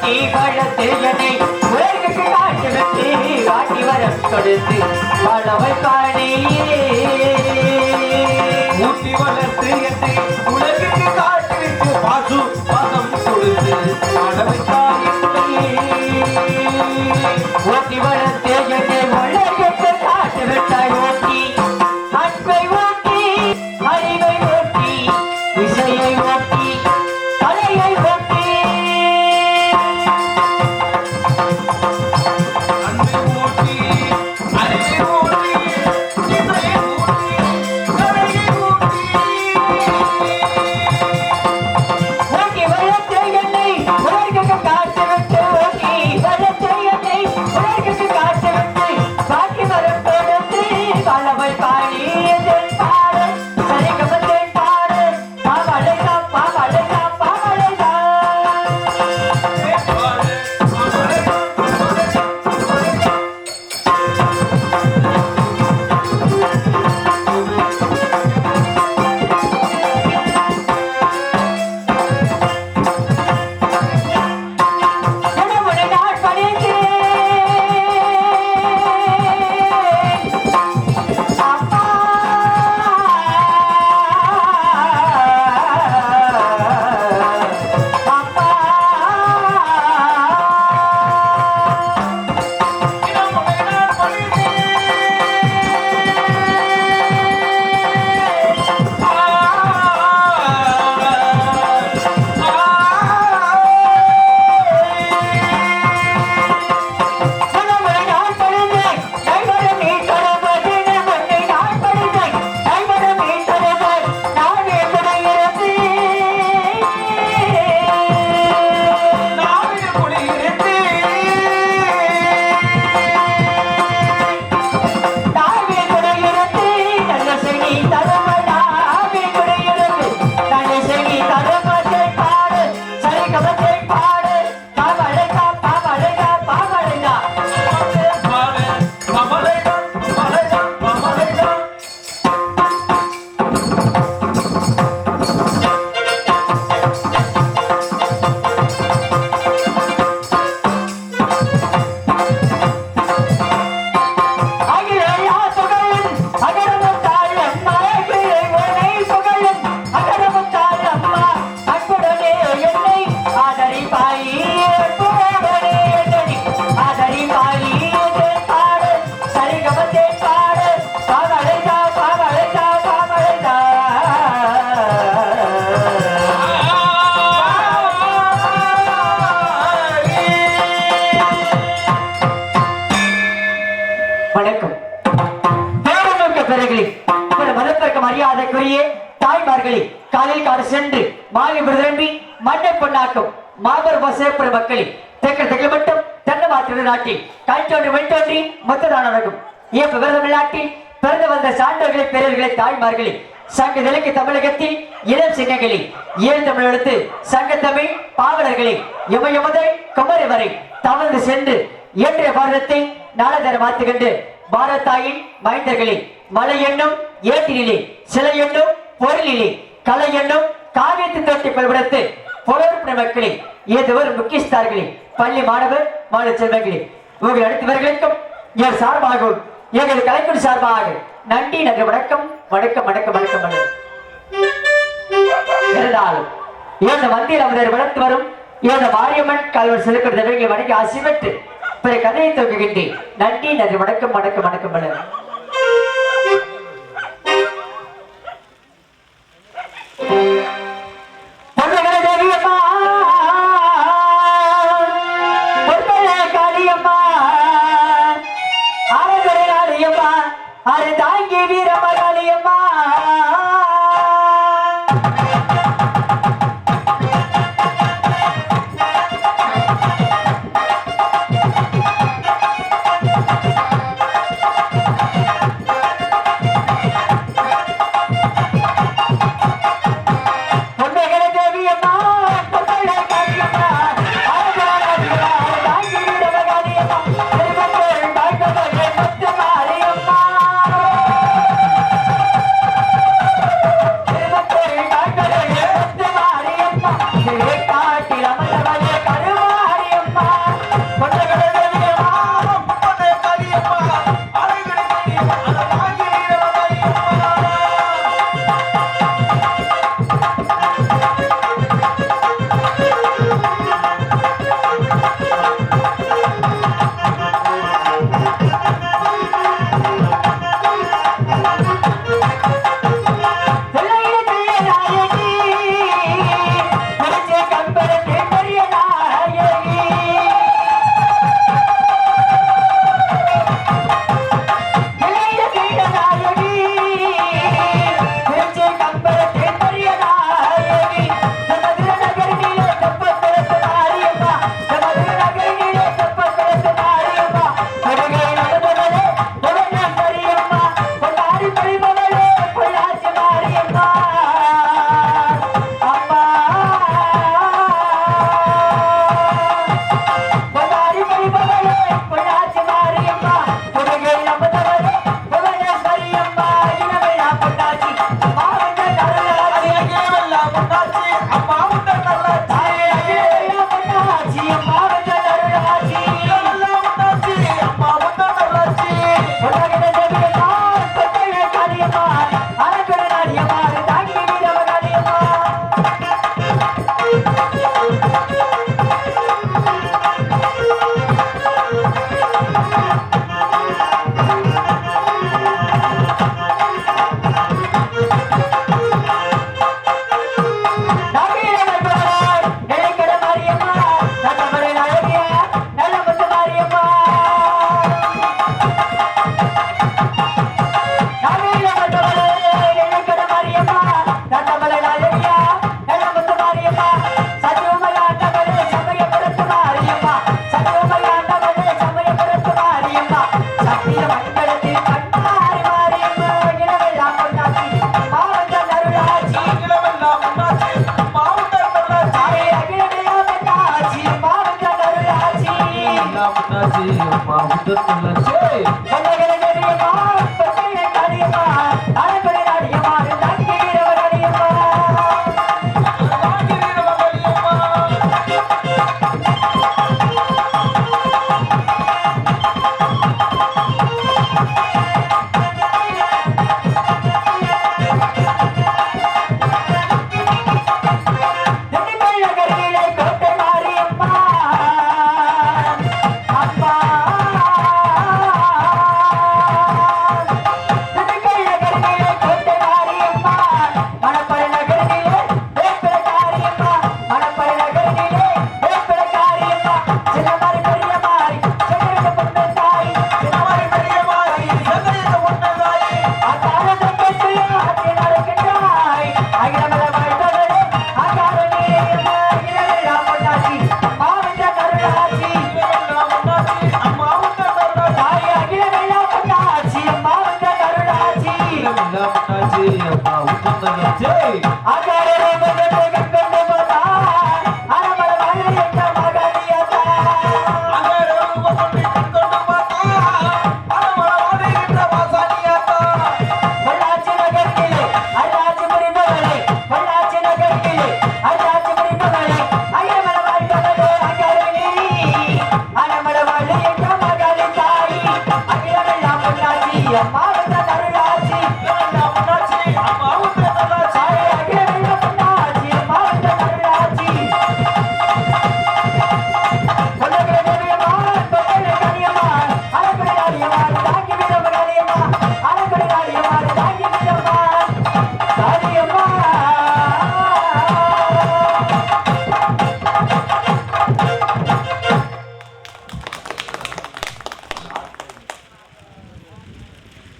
ஊட்டி வளர்த்து என்னை உலகுக்கு காட்டு விட்டு வாட்டி வரம் கொடுத்து வாழவை பாடியே ஊட்டி வளர்த்து என்னை உலகுக்கு காட்டு விட்டு பாசு பதம் கொடுத்து வாழவை ஊட்டி வளர்த்து என்னை உலகுக்கு காட்டு விட்டாய் ஊட்டி அன்பை ஊட்டி அறிவை ஊட்டி இசையை ஊட்டி கலையை ஊட்டி அன்பை ஊட்டி அறிவை ஊட்டி இசையை ஊட்டி கலையை ஊட்டி ஊட்டி வளர்த்து என்னை உலகுக்கு காட்டு விட்டு ஊட்டி வளர்த்து என்னை உலகுக்கு காட்டு விட்டு பாக்கி வரம் கொடுத்து வாழவை பாடி பாடு சரிகமத்தை பாடு பாவளைதா பாவளைதா பாவளைதா உணவுனை நான் படைத்தேன் அப்பா அப்பா உணவுனை நான் படைத்தேன் கைவரம் நீ தருவது உன்னை நான் படைத்தேன் கைவரம் நீ தருவது நான் எப்படி இருந்தேன் நாவின மொழி இருந்து தாவே குடையிருந்து நல்ல செய்தி தருவதா தாவே குடையிருந்து நல்ல செய்தி தருவதை பாடு சரிகமத்தை பாடு பாவளைதா பாவளைதா பாவளைதா அகிலா புகழும் அகரமுத்தாள் அம்மா அகிலை உன்னை புகழும் அகரமுத்தாள் அம்மா அன்புடனே என்னை ஆதரிப்பாய் அன்புடனே என்னை ஆதரிப்பாய் பாடு சரிகமத்தை பாடு பாவளைதா பாவளைதா பாவளைதா வணக்கம் பேரமிக்க பிறகுகளே ஒரு மதத்திற்கு மரியாதைக்குரிய தாய்மார்களே காலையில் காடு சென்று மாலை விருதுரம்பி மண்ணை பொன்னாக்கும் மாபெரும் வசேப்புற மக்களே தெற்கு மட்டும் தென்னை மாற்று நாட்டில் கைத்தோன்றி வெண்தோன்றி மொத்ததான நடக்கும் ஏப்ப விரதம் நாட்டில் பிறந்து வந்த சான்றோர்களை பெரியவர்களை தாய்மார்களே சங்க நிலைக்கு தமிழகத்தில் இளம் சிங்கங்களே ஏழு தமிழ் எடுத்து சங்க தமிழ் பாவலர்களே எமய முதல் குமரி வரை தவழ்ந்து சென்று இயற்றிய பாரதத்தை நாளதர மாற்றுகின்ற பாரதாயின் மைந்தர்களே மலை என்னும் ஏட்டினிலே சிலை என்னும் பொருளிலே கலை என்னும் காவியத்தை தோட்டி பல்விடத்து பொருள் மக்களே ஏதவர் முக்கியஸ்தார்களே பள்ளி மாணவர் மாணவ செல்வங்களே உங்கள் அடுத்தவர்களுக்கும் என் சார்பாகவும் எங்கள் கலைக்குழு சார்பாக நன்றி நன்றி வணக்கம் வணக்கம் வணக்கம் வணக்கம் வணக்கம் இருந்தாலும் இந்த மந்தியில் அவரை வளர்த்து வரும் இந்த மாரியம்மன் கல்வர் செலுக்கிற தேவைகளை வணங்கி ஆசி பெற்று பிற கதையை துவங்குகின்றேன் நன்றி நன்றி வணக்கம் வணக்கம் வணக்கம் வணக்கம் அரை தாங்கி வீரமகாளியம்மா பொள்ளாச்சி மாவட்ட நல்லாச்சி அண்ணாச்சி அம்மா உத்தரலாச்சே கண்ணகர நதியம்மா பச்சைய காளியம்மா அழகுரை நாடியம்மா தங்கிரவர் அடியம்மா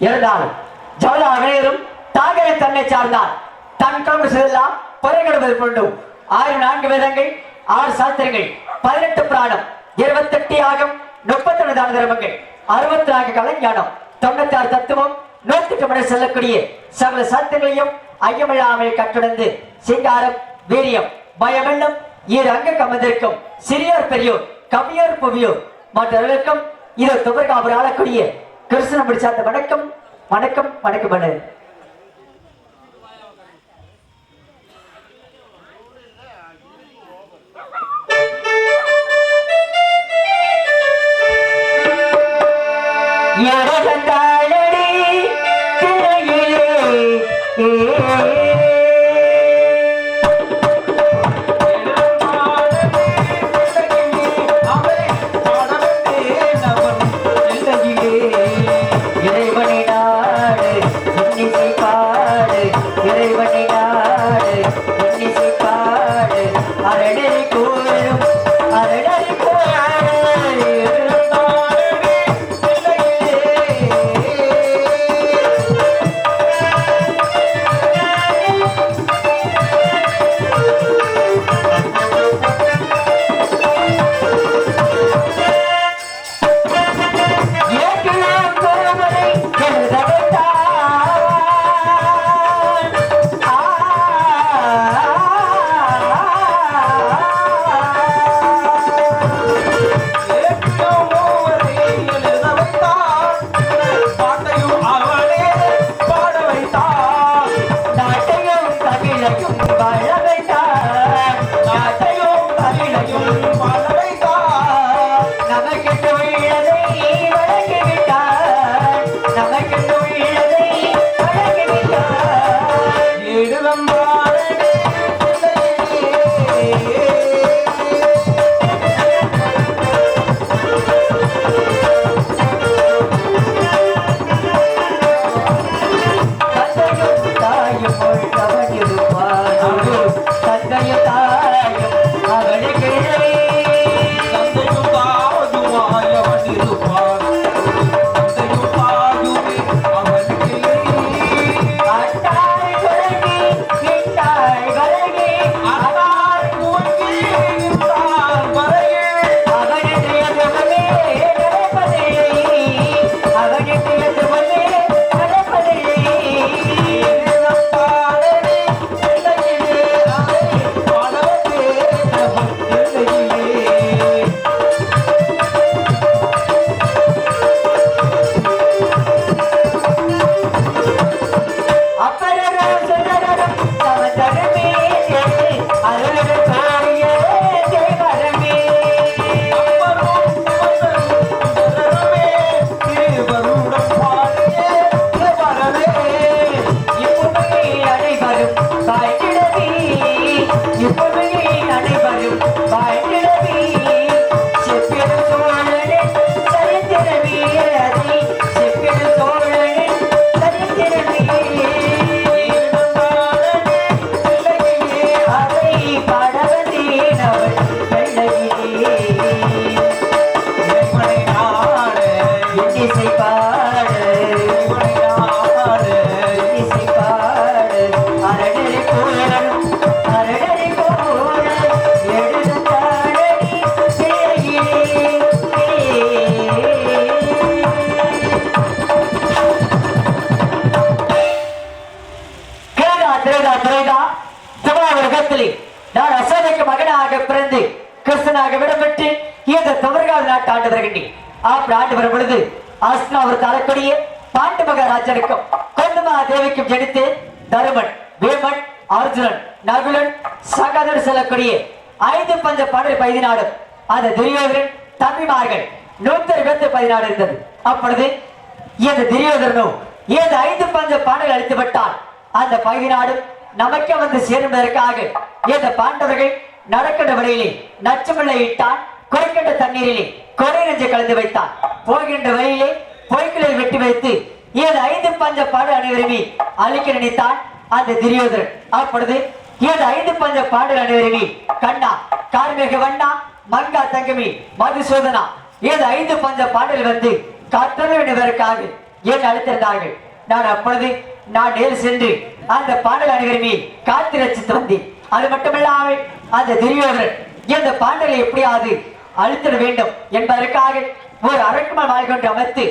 இருந்தாலும் ஜவலா அனைவரும் தாகரை தன்னை சார்ந்தார் தன் கவுண்டு செல்லாம் பொறைகடுவது கொண்டு 6 வேதங்கள் 6 சாஸ்திரங்கள் 18 புராணம் 28 யாகம் 32 தான தர்மங்கள் 64 கலைஞானம் 96 தத்துவம் 108 மணி செல்லக்கூடிய சகல சாஸ்திரங்களையும் ஐயமில்லாமல் கற்றுணர்ந்து சிங்காரம் வீரியம் பயமென்னும் 2 அங்க கமர்ந்திருக்கும் சிறியோர் பெரியோர் கவியோர் புவியோர் மற்றவர்களுக்கும் இது துபர்காபுர் ஆளக்கூடிய கிருஷ்ணன் பிடிச்சாந்த வணக்கம் வணக்கம் வணக்கம் பண்ணு மூன்றாவது நாட்டு ஆண்டு வருகின்றேன். அப்படி ஆண்டு வரும் பொழுது அஸ்தினாபுரத்து ஆளக்கூடிய பாண்டு மகாராஜனுக்கும் கொந்தமா தேவிக்கும் ஜனித்து தருமன், வேமன், அர்ஜுனன், நகுலன், சகதர் செல்லக்கூடிய 5 பஞ்ச பாடல் 14 அந்த துரியோதரன் தம்பிமார்கள் 114 இருந்தது. அப்பொழுது இந்த துரியோதரனும் இந்த 5 பஞ்ச பாடல் அளித்து விட்டால் அந்த 14 நமக்கே வந்து சேருவதற்காக இந்த பாண்டவர்கள் நடக்கின்ற வழியிலே நச்சமில்லை இட்டான், குறைக்கின்ற தண்ணீரிலே கொடை நெஞ்சு கலந்து வைத்தான். போகின்ற வழியிலே பொய்களை வெட்டி வைத்து இந்த 5 பஞ்ச பாடல் அனைவருமே அழிக்க நினைத்தான் அந்த துரியோதரன். அப்பொழுது இந்த 5 பஞ்ச பாடல் அனைவருமே கண்ணா, கார்மேக வண்ணா, மங்கா தங்கமி, மதுசூதனா இந்த 5 பஞ்ச பாடல் வந்து காத்தவர்களுக்காக ஏன் அழைத்திருந்தார்கள். நான் அப்பொழுது நான் நேர் சென்று அந்த பாடல் அனைவருமே காத்து ரசித்து வந்தேன். அது மட்டுமில்லாமல் அந்த துரியோதரன் இந்த பாடலை எப்படியாவது அழித்திட வேண்டும் என்பதற்காக ஒரு அரக்குமல் வாழ்க்கை அமைத்து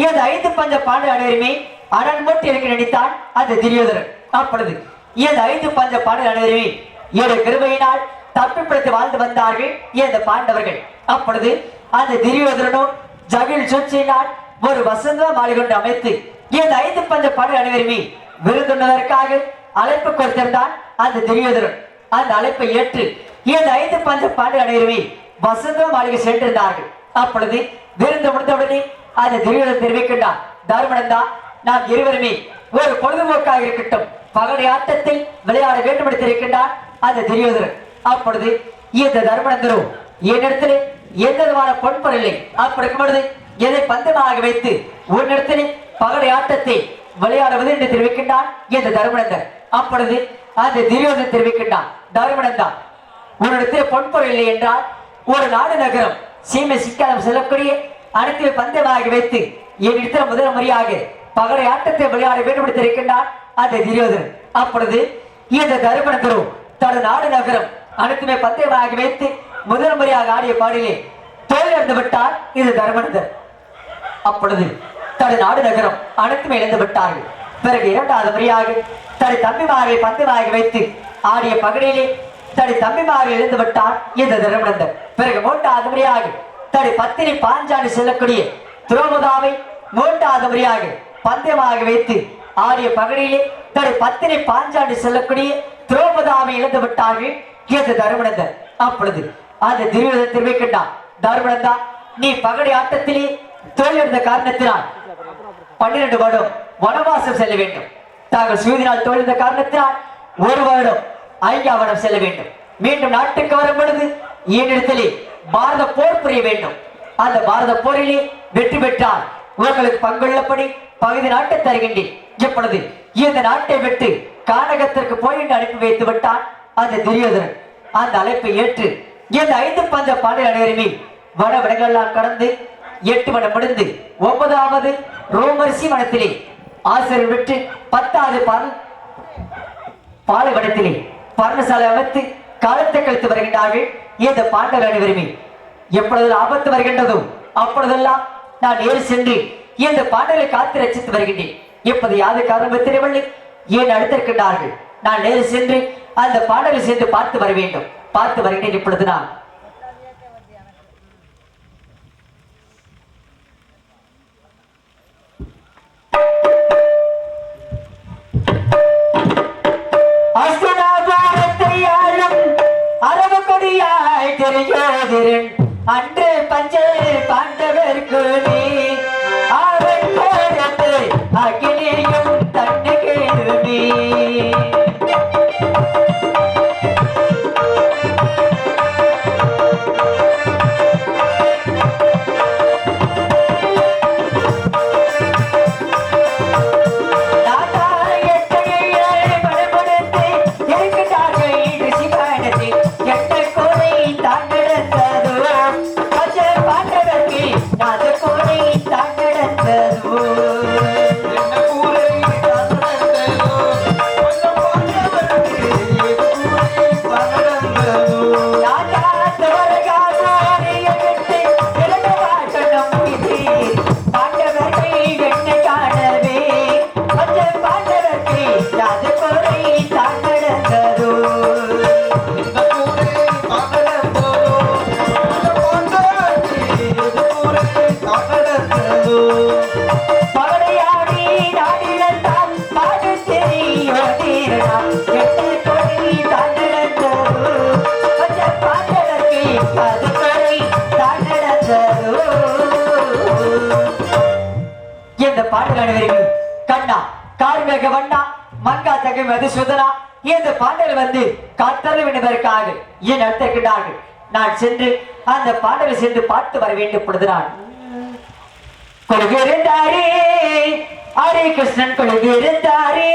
இந்த 5 பஞ்ச பாடல் அனைவருமே அரண் மூட்டி இருக்க நினைத்தான் அந்த துரியோதரன். அப்பொழுது இந்த 5 பஞ்ச பாடல் அனைவருமே ஏழு கிருபையினால் தப்பிப்பிடித்து வாழ்ந்து வந்தார்கள் இந்த பாண்டவர்கள். அப்பொழுது அந்த துரியோதரனும் ஜகில் சூழ்ச்சியினால் ஒரு வசந்த மாளிகை அமைத்து இந்த 5 பஞ்ச பாடல் அனைவருமே விருந்துண்ணதற்காக அழைப்பு கொடுத்திருந்தான் அந்த துரியோதரன். அந்த அழைப்பை ஏற்று இந்த 5 பஞ்ச பாடல் அனைவருமே வசந்த மாளிகை சென்றிருந்தார்கள். அப்பொழுது விருந்து முடிந்தவுடனே அந்த துரியோதரன் தெரிவிக்கின்றான், தர்மனன் தான் நாம் இருவருமே ஒரு பொழுதுபோக்காக இருக்கட்டும் பகடை ஆட்டத்தில் விளையாட வேண்டும் என்று தெரிவிக்கின்றான் அந்த துரியோதரன். அப்பொழுது இந்த தர்மனந்தரும் என்னிடத்திலே எந்த விதமான பொன்பொருள் இல்லை. அப்படி இருக்கும் பொழுது எதை பந்தமாக வைத்து உன்னிடத்திலே பகடை ஆட்டத்தை விளையாடுவது என்று தெரிவிக்கின்றான் இந்த தர்மனந்தன். அப்பொழுது அந்த துரியோதரன் தெரிவிக்கின்றான், தர்மனந்தா உன்னிடத்திலே பொன்பொருள் இல்லை என்றால் ஒரு நாடு நகரம் சீமை சிக்காலம் செல்லக்கூடிய அனைத்து பந்தமாக வைத்து என்னிடத்தில் முதல் முறையாக பகடை ஆட்டத்தை விளையாட வேண்டும் என்று தெரிவிக்கின்றான் அந்த துரியோதரன். அப்பொழுது இந்த தர்மனந்தரும் தனது நாடு நகரம் அனைத்துமே பந்தயமாக வைத்து முதல் முறையாக ஆடிய பாடிலே தோல்வி இழந்து விட்டார் இது தர்மனந்தர். அப்பொழுது தனது நாடு நகரம் அனைத்துமே இழந்து விட்டார்கள். பிறகு இரண்டாவது முறையாக தனது தம்பிமாரை பந்தயமாக வைத்து ஆடிய பகடியிலே தனது தம்பிமாரை இழந்து விட்டார் இந்த தர்மனந்தர். பிறகு மூன்றாவது முறையாக தனது பத்தினி பாஞ்சாலி செல்லக்கூடிய துரோபதாவை மூன்றாவது முறையாக பந்தயமாக வைத்து ஆடிய பகடியிலே தனது பத்தினி பாஞ்சாலி செல்லக்கூடிய துரோபதாவை இழந்து விட்டார்கள் இந்த தர்மனந்தர். அப்பொழுது அந்த துரியோதரன் தெரிவிக்கின்றான், தர்மனந்தா நீ பகடை ஆட்டத்திலே தோல்வியடைந்த காரணத்தினால் 12 வருடம் வனவாசம் செல்ல வேண்டும். தாங்கள் சூதினால் தோல்வியடைந்த காரணத்தினால் 1 வருடம் ஐயாவனம் செல்ல வேண்டும். மீண்டும் நாட்டுக்கு வரும் பொழுது என்னிடத்திலே பாரத போர் புரிய வேண்டும். அந்த பாரத போரிலே வெற்றி பெற்றால் உங்களுக்கு பங்குள்ளபடி பகுதி நாட்டை தருகின்றேன். இப்பொழுது இந்த நாட்டை விட்டு கானகத்திற்கு போய் என்று அனுப்பி வைத்து விட்டான் அந்த துரியோதரன். அந்த அழைப்பை ஏற்று இந்த 5 பஞ்ச பாடல் அனைவருமே வனவிடங்கள்லாம் கடந்து 8 வனம் முடிந்து 9வது ரோமரிசி வனத்திலே ஆசிரியர் விட்டு 10வது பாலைவனத்திலே பர்ணசாலை அமைத்து காலத்தை கழித்து வருகின்றார்கள் இந்த பாண்டவர் அனைவருமே. எப்பொழுது ஆபத்து வருகின்றதோ அப்பொழுதெல்லாம் நான் ஏறி சென்று இந்த பாண்டலை காத்து ரசித்து வருகின்றேன். இப்போது யாது காரணம் தெரியவில்லை ஏன் அடுத்திருக்கின்றார்கள். நான் நேரு சென்று அந்த பாடலை சென்று பார்த்து வர வேண்டும். பார்த்து வருகிறேன். இப்பொழுது நான் அரபு கொடியாய் தெரியோதிரன் அன்று பஞ்ச பாண்டவர்க்கு நீ அவன் கோரத்து அகிலேயும் தன்னை கேள்வி என்ன கூரை தான் நடந்ததோ அந்த பாடல் அனைவருக்கும் கண்ணா கார்மேக வண்ணா மங்கா தகை மதுசூதனா இந்த பாடல் வந்து காத்தருள் என்பதற்காக ஏன் நடத்திருக்கிறார்கள். நான் சென்று அந்த பாடலை சென்று பார்த்து வர வேண்டும். பொழுது நான் கொள்கிருந்தாரே ஹரே கிருஷ்ணன் கொள்கிருந்தாரே